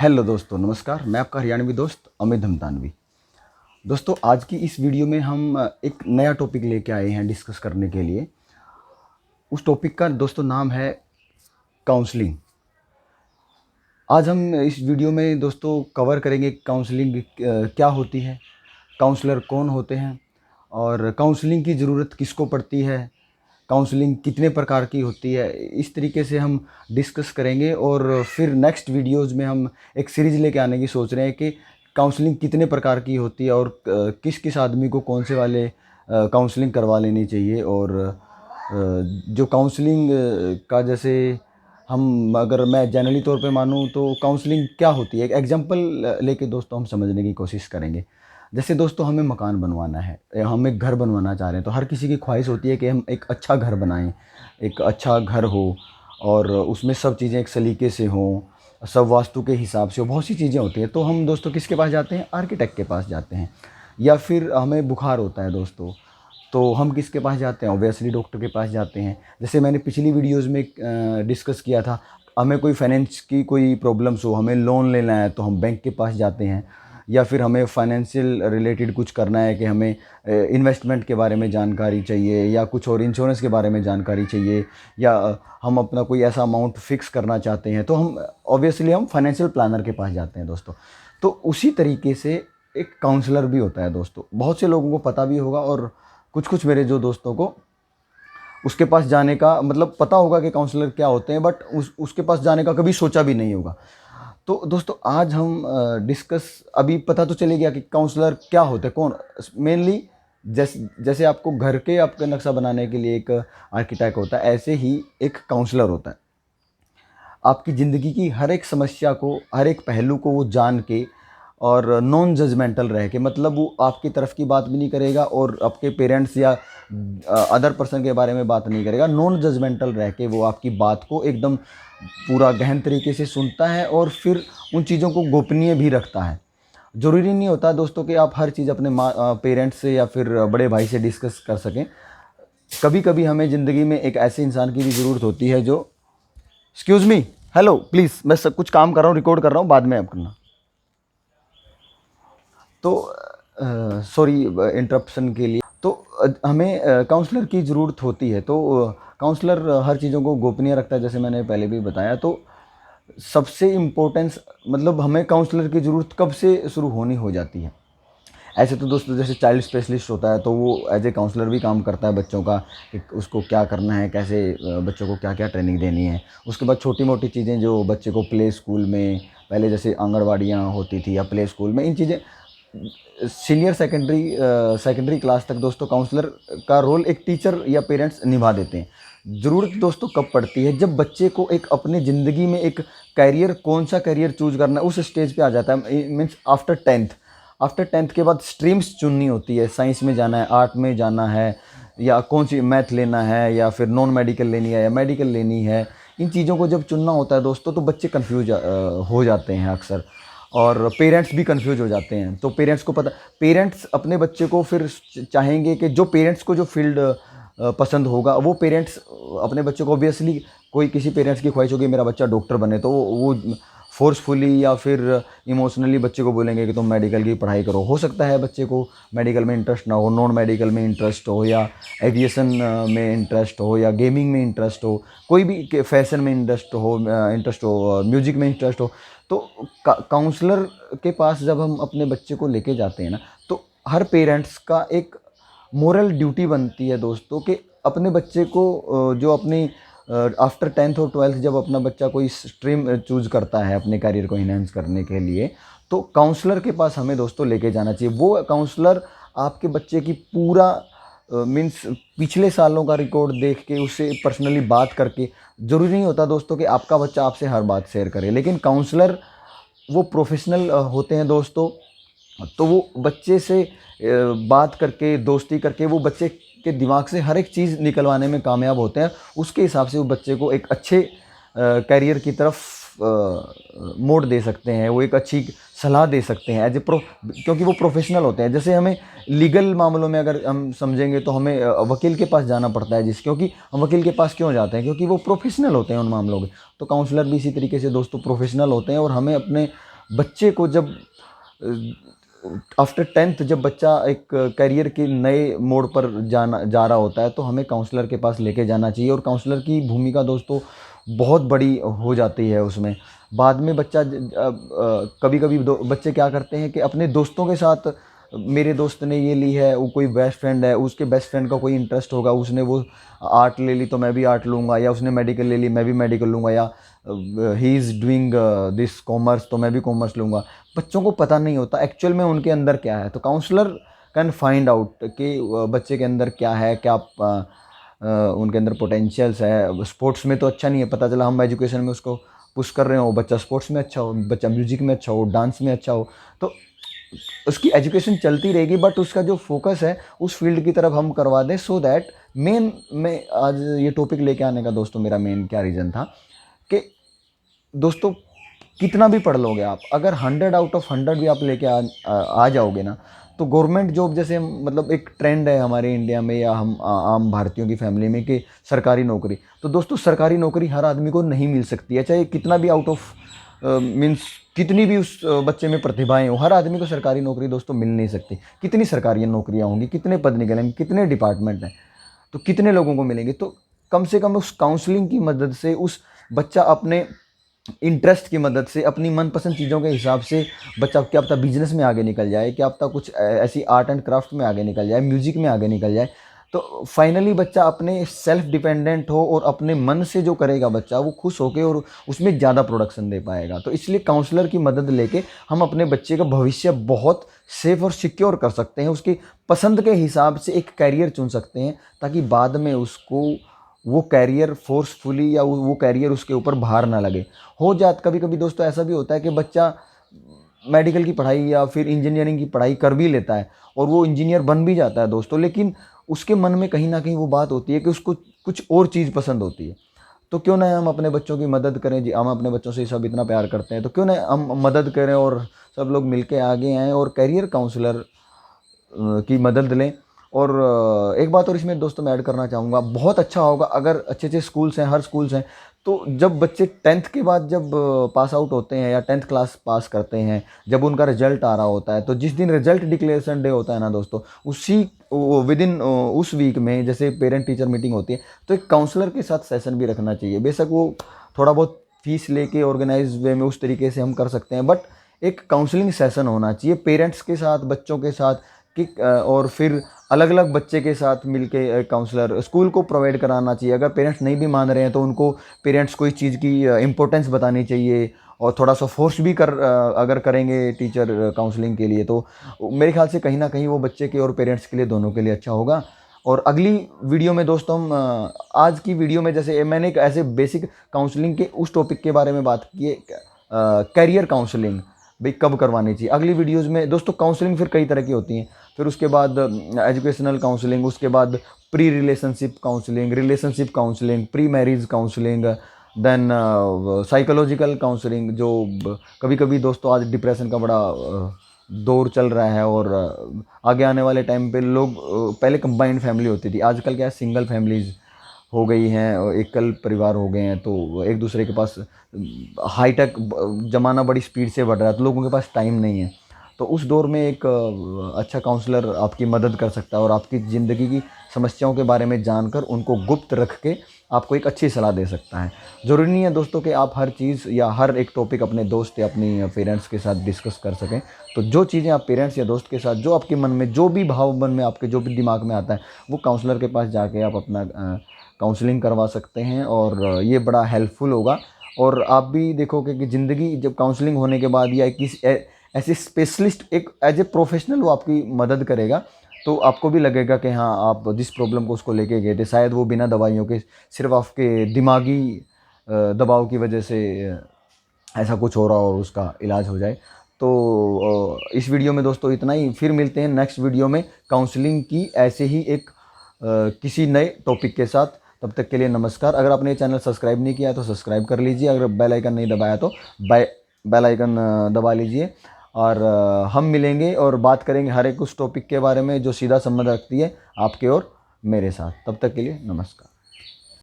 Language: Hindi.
हेलो दोस्तों, नमस्कार। मैं आपका हरियाणवी दोस्त अमित धमतानवी। दोस्तों, आज की इस वीडियो में हम एक नया टॉपिक लेके आए हैं डिस्कस करने के लिए। उस टॉपिक का दोस्तों नाम है काउंसलिंग। आज हम इस वीडियो में दोस्तों कवर करेंगे काउंसलिंग क्या होती है, काउंसलर कौन होते हैं और काउंसलिंग की ज़रूरत किसको पड़ती है, काउंसलिंग कितने प्रकार की होती है। इस तरीके से हम डिस्कस करेंगे और फिर नेक्स्ट वीडियोज़ में हम एक सीरीज़ लेके आने की सोच रहे हैं कि काउंसलिंग कितने प्रकार की होती है और किस किस आदमी को कौन से वाले काउंसलिंग करवा लेनी चाहिए। और जो काउंसलिंग का जैसे हम अगर मैं जनरली तौर पे मानूँ तो काउंसलिंग क्या होती है, एक एग्जांपल लेके दोस्तों हम समझने की कोशिश करेंगे। जैसे दोस्तों हमें मकान बनवाना है या हम एक घर बनवाना चाह रहे हैं, तो हर किसी की ख्वाहिश होती है कि हम एक अच्छा घर बनाएं, एक अच्छा घर हो और उसमें सब चीज़ें एक सलीके से हों, सब वास्तु के हिसाब से हो, बहुत सी चीज़ें होती हैं। तो हम दोस्तों किसके पास जाते हैं? आर्किटेक्ट के पास जाते हैं। या फिर हमें बुखार होता है दोस्तों, तो हम किसके पास जाते हैं? ऑब्वियसली डॉक्टर के पास जाते हैं। जैसे मैंने पिछली वीडियोज़ में डिस्कस किया था, हमें कोई फाइनेंस की कोई प्रॉब्लम्स हो, हमें लोन लेना है तो हम बैंक के पास जाते हैं। या फिर हमें फाइनेंशियल रिलेटेड कुछ करना है कि हमें इन्वेस्टमेंट के बारे में जानकारी चाहिए या कुछ और इंश्योरेंस के बारे में जानकारी चाहिए, या हम अपना कोई ऐसा अमाउंट फ़िक्स करना चाहते हैं, तो हम ऑब्वियसली हम फाइनेंशियल प्लानर के पास जाते हैं दोस्तों। तो उसी तरीके से एक काउंसलर भी होता है दोस्तों। बहुत से लोगों को पता भी होगा और कुछ मेरे जो दोस्तों को उसके पास जाने का मतलब पता होगा कि काउंसलर क्या होते हैं, बट उसके पास जाने का कभी सोचा भी नहीं होगा। तो दोस्तों आज हम डिस्कस अभी पता तो चले गया कि काउंसलर क्या होते हैं, कौन मेनली जैसे आपको घर के आपका नक्शा बनाने के लिए एक आर्किटेक्ट होता है, ऐसे ही एक काउंसलर होता है। आपकी ज़िंदगी की हर एक समस्या को, हर एक पहलू को वो जान के और नॉन जजमेंटल रह के, मतलब वो आपकी तरफ की बात भी नहीं करेगा और आपके पेरेंट्स या अदर पर्सन के बारे में बात नहीं करेगा। नॉन जजमेंटल रह के वो आपकी बात को एकदम पूरा गहन तरीके से सुनता है और फिर उन चीज़ों को गोपनीय भी रखता है। ज़रूरी नहीं होता दोस्तों कि आप हर चीज़ अपने पेरेंट्स से या फिर बड़े भाई से डिस्कस कर सकें। कभी कभी हमें ज़िंदगी में एक ऐसे इंसान की भी ज़रूरत होती है जो एक्सक्यूज़ मी, हेलो प्लीज़, मैं सब कुछ काम कर रहा हूँ, रिकॉर्ड कर रहा हूँ, बाद में आप करना। तो सॉरी इंटरप्शन के लिए। तो हमें काउंसलर की ज़रूरत होती है। तो काउंसलर हर चीज़ों को गोपनीय रखता है, जैसे मैंने पहले भी बताया। तो सबसे इम्पोर्टेंस मतलब हमें काउंसलर की ज़रूरत कब से शुरू होनी हो जाती है? ऐसे तो दोस्तों जैसे चाइल्ड स्पेशलिस्ट होता है तो वो एज ए काउंसलर भी काम करता है बच्चों का, कि उसको क्या करना है, कैसे बच्चों को क्या क्या ट्रेनिंग देनी है। उसके बाद छोटी मोटी चीज़ें जो बच्चे को प्ले स्कूल में, पहले जैसे आंगनवाड़ियाँ होती थी या प्ले स्कूल में, इन चीज़ें सीनियर सेकेंडरी क्लास तक दोस्तों काउंसलर का रोल एक टीचर या पेरेंट्स निभा देते हैं। ज़रूरत दोस्तों कब पड़ती है? जब बच्चे को एक अपने ज़िंदगी में एक करियर, कौन सा करियर चूज़ करना है, उस स्टेज पे आ जाता है। मीन्स आफ्टर टेंथ के बाद स्ट्रीम्स चुननी होती है। साइंस में जाना है, आर्ट में जाना है, या कौन सी मैथ लेना है, या फिर नॉन मेडिकल लेनी है या मेडिकल लेनी है। इन चीज़ों को जब चुनना होता है दोस्तों तो बच्चे कन्फ्यूज हो जाते हैं अक्सर, और पेरेंट्स भी कंफ्यूज हो जाते हैं। तो पेरेंट्स अपने बच्चे को फिर चाहेंगे कि जो पेरेंट्स को जो फील्ड पसंद होगा वो पेरेंट्स अपने बच्चे को, ऑब्वियसली कोई किसी पेरेंट्स की ख्वाहिश होगी मेरा बच्चा डॉक्टर बने, तो वो फोर्सफुली या फिर इमोशनली बच्चे को बोलेंगे कि तुम मेडिकल की पढ़ाई करो। हो सकता है बच्चे को मेडिकल में इंटरेस्ट ना हो, नॉन मेडिकल में इंटरेस्ट हो, या एविएशन में इंटरेस्ट हो, या गेमिंग में इंटरेस्ट हो, कोई भी फैशन में इंटरेस्ट हो, म्यूजिक में इंटरेस्ट हो। तो काउंसलर के पास जब हम अपने बच्चे को लेके जाते हैं ना, तो हर पेरेंट्स का एक मोरल ड्यूटी बनती है दोस्तों कि अपने बच्चे को जो अपनी आफ्टर टेंथ और ट्वेल्थ जब अपना बच्चा कोई स्ट्रीम चूज़ करता है अपने करियर को इन्हेंस करने के लिए, तो काउंसलर के पास हमें दोस्तों लेके जाना चाहिए। वो काउंसलर आपके बच्चे की पूरा मीन्स पिछले सालों का रिकॉर्ड देख के उससे पर्सनली बात करके, ज़रूरी नहीं होता दोस्तों कि आपका बच्चा आपसे हर बात शेयर करे, लेकिन काउंसलर वो प्रोफेशनल होते हैं दोस्तों। तो वो बच्चे से बात करके, दोस्ती करके, वो बच्चे के दिमाग से हर एक चीज़ निकलवाने में कामयाब होते हैं। उसके हिसाब से वो बच्चे को एक अच्छे करियर की तरफ मोड़ दे सकते हैं, वो एक अच्छी सलाह दे सकते हैं एज ए क्योंकि वो प्रोफेशनल होते हैं। जैसे हमें लीगल मामलों में अगर हम समझेंगे तो हमें वकील के पास जाना पड़ता है, क्योंकि हम वकील के पास क्यों जाते हैं? क्योंकि वो प्रोफेशनल होते हैं उन मामलों के। तो काउंसलर भी इसी तरीके से दोस्तों प्रोफेशनल होते हैं, और हमें अपने बच्चे को जब आफ्टर 10th जब बच्चा एक करियर के नए मोड़ पर जा रहा होता है, तो हमें काउंसलर के पास लेके जाना चाहिए। और काउंसलर की भूमिका दोस्तों बहुत बड़ी हो जाती है उसमें। बाद में बच्चा कभी कभी बच्चे क्या करते हैं कि अपने दोस्तों के साथ, मेरे दोस्त ने ये ली है, वो कोई बेस्ट फ्रेंड है, उसके बेस्ट फ्रेंड का कोई इंटरेस्ट होगा, उसने वो आर्ट ले ली तो मैं भी आर्ट लूँगा, या उसने मेडिकल ले ली मैं भी मेडिकल लूँगा, या he is doing this commerce तो मैं भी कॉमर्स लूँगा। बच्चों को पता नहीं होता एक्चुअल में उनके अंदर क्या है। तो काउंसलर कैन फाइंड आउट कि बच्चे के अंदर क्या है, क्या उनके अंदर पोटेंशियल्स है। स्पोर्ट्स में तो अच्छा नहीं है, पता चला हम एजुकेशन में उसको पुश कर रहे हो, बच्चा स्पोर्ट्स में अच्छा हो, बच्चा म्यूजिक में अच्छा हो, डांस में अच्छा हो, तो उसकी एजुकेशन चलती रहेगी, बट उसका जो फोकस है उस फील्ड की तरफ हम करवा दें। सो दैट मेन, मैं आज ये टॉपिक लेके आने का दोस्तों मेरा मेन क्या रीज़न था कि दोस्तों कितना भी पढ़ लोगे आप, अगर 100 आउट ऑफ 100 भी आप लेके आ जाओगे ना, तो गवर्नमेंट जॉब जैसे, मतलब एक ट्रेंड है हमारे इंडिया में या हम आम भारतीयों की फैमिली में कि सरकारी नौकरी। तो दोस्तों सरकारी नौकरी हर आदमी को नहीं मिल सकती है, चाहे कितना भी आउट ऑफ मीन्स कितनी भी उस बच्चे में प्रतिभाएं हो, हर आदमी को सरकारी नौकरी दोस्तों मिल नहीं सकती। कितनी सरकारी नौकरियां होंगी, कितने पद निकलेंगे, कितने डिपार्टमेंट हैं, तो कितने लोगों को मिलेंगे। तो कम से कम उस काउंसलिंग की मदद से उस बच्चा अपने इंटरेस्ट की मदद से, अपनी मनपसंद चीज़ों के हिसाब से बच्चा क्या पता बिजनेस में आगे निकल जाए, क्या पता कुछ ऐसी आर्ट एंड क्राफ्ट में आगे निकल जाए, म्यूजिक में आगे निकल जाए। तो फाइनली बच्चा अपने सेल्फ डिपेंडेंट हो और अपने मन से जो करेगा बच्चा वो खुश होकर और उसमें ज़्यादा प्रोडक्शन दे पाएगा। तो इसलिए काउंसलर की मदद लेके हम अपने बच्चे का भविष्य बहुत सेफ और सिक्योर कर सकते हैं, उसकी पसंद के हिसाब से एक कैरियर चुन सकते हैं, ताकि बाद में उसको वो कैरियर फोर्सफुली या वो कैरियर उसके ऊपर भार ना लगे। हो जाता कभी कभी दोस्तों ऐसा भी होता है कि बच्चा मेडिकल की पढ़ाई या फिर इंजीनियरिंग की पढ़ाई कर भी लेता है और वो इंजीनियर बन भी जाता है दोस्तों, लेकिन उसके मन में कहीं ना कहीं वो बात होती है कि उसको कुछ और चीज़ पसंद होती है। तो क्यों ना हम अपने बच्चों की मदद करें जी, हम अपने बच्चों से सब इतना प्यार करते हैं, तो क्यों ना हम मदद करें और सब लोग मिलके आगे आएँ और करियर काउंसलर की मदद लें। और एक बात और इसमें दोस्तों मैं ऐड करना चाहूँगा, बहुत अच्छा होगा अगर अच्छे अच्छे स्कूल्स हैं, हर स्कूल्स हैं, तो जब बच्चे 10th के बाद जब पास आउट होते हैं या 10th क्लास पास करते हैं, जब उनका रिजल्ट आ रहा होता है, तो जिस दिन रिजल्ट डिक्लेरेशन डे होता है ना दोस्तों, उसी विद इन उस वीक में जैसे पेरेंट टीचर मीटिंग होती है, तो एक काउंसलर के साथ सेशन भी रखना चाहिए। बेशक वो थोड़ा बहुत फीस लेके ऑर्गेनाइज वे में उस तरीके से हम कर सकते हैं, बट एक काउंसलिंग सेशन होना चाहिए पेरेंट्स के साथ, बच्चों के साथ कि और फिर अलग अलग बच्चे के साथ मिलके काउंसलर स्कूल को प्रोवाइड कराना चाहिए। अगर पेरेंट्स नहीं भी मान रहे हैं तो उनको पेरेंट्स को इस चीज़ की इम्पोर्टेंस बतानी चाहिए, और थोड़ा सा फोर्स भी अगर करेंगे टीचर काउंसलिंग के लिए, तो मेरे ख्याल से कहीं ना कहीं वो बच्चे के और पेरेंट्स के लिए दोनों के लिए अच्छा होगा। और अगली वीडियो में दोस्तों हम आज की वीडियो में जैसे मैंने एक ऐसे बेसिक काउंसलिंग के उस टॉपिक के बारे में बात की है, करियर काउंसलिंग भाई कब करवानी चाहिए। अगली वीडियोज़ में दोस्तों काउंसलिंग फिर कई तरह की होती हैं, फिर उसके बाद एजुकेशनल काउंसलिंग, उसके बाद pre relationship counselling, relationship counselling, pre marriage counselling, then psychological counselling, जो कभी कभी दोस्तों आज डिप्रेशन का बड़ा दौर चल रहा है, और आगे आने वाले टाइम पे लोग पहले कंबाइंड फैमिली होती थी, आजकल क्या है सिंगल फैमिलीज हो गई हैं, एकल परिवार हो गए हैं, तो एक दूसरे के पास हाईटेक ज़माना बड़ी स्पीड से बढ़ रहा है, तो लोगों के पास टाइम नहीं है। तो उस दौर में एक अच्छा काउंसलर आपकी मदद कर सकता है और आपकी ज़िंदगी की समस्याओं के बारे में जानकर उनको गुप्त रख के आपको एक अच्छी सलाह दे सकता है। ज़रूरी नहीं है दोस्तों कि आप हर चीज़ या हर एक टॉपिक अपने दोस्त या अपनी पेरेंट्स के साथ डिस्कस कर सकें। तो जो चीज़ें आप पेरेंट्स या दोस्त के साथ, जो आपके मन में, जो भी भाव मन में आपके जो भी दिमाग में आता है, वो काउंसलर के पास जाके आप अपना काउंसलिंग करवा सकते हैं, और ये बड़ा हेल्पफुल होगा। और आप भी देखोगे कि ज़िंदगी जब काउंसलिंग होने के बाद या किसी ऐसे स्पेशलिस्ट एक एज ए प्रोफेशनल वो आपकी मदद करेगा, तो आपको भी लगेगा कि हाँ, आप जिस प्रॉब्लम को उसको लेके गए थे शायद वो बिना दवाइयों के, सिर्फ आपके दिमागी दबाव की वजह से ऐसा कुछ हो रहा हो और उसका इलाज हो जाए। तो इस वीडियो में दोस्तों इतना ही, फिर मिलते हैं नेक्स्ट वीडियो में काउंसलिंग की ऐसे ही एक किसी नए टॉपिक के साथ। तब तक के लिए नमस्कार। अगर आपने ये चैनल सब्सक्राइब नहीं किया है तो सब्सक्राइब कर लीजिए, अगर बेल आइकन नहीं दबाया तो बेल आइकन दबा लीजिए, और हम मिलेंगे और बात करेंगे हर एक उस टॉपिक के बारे में जो सीधा संबंध रखती है आपके और मेरे साथ। तब तक के लिए नमस्कार।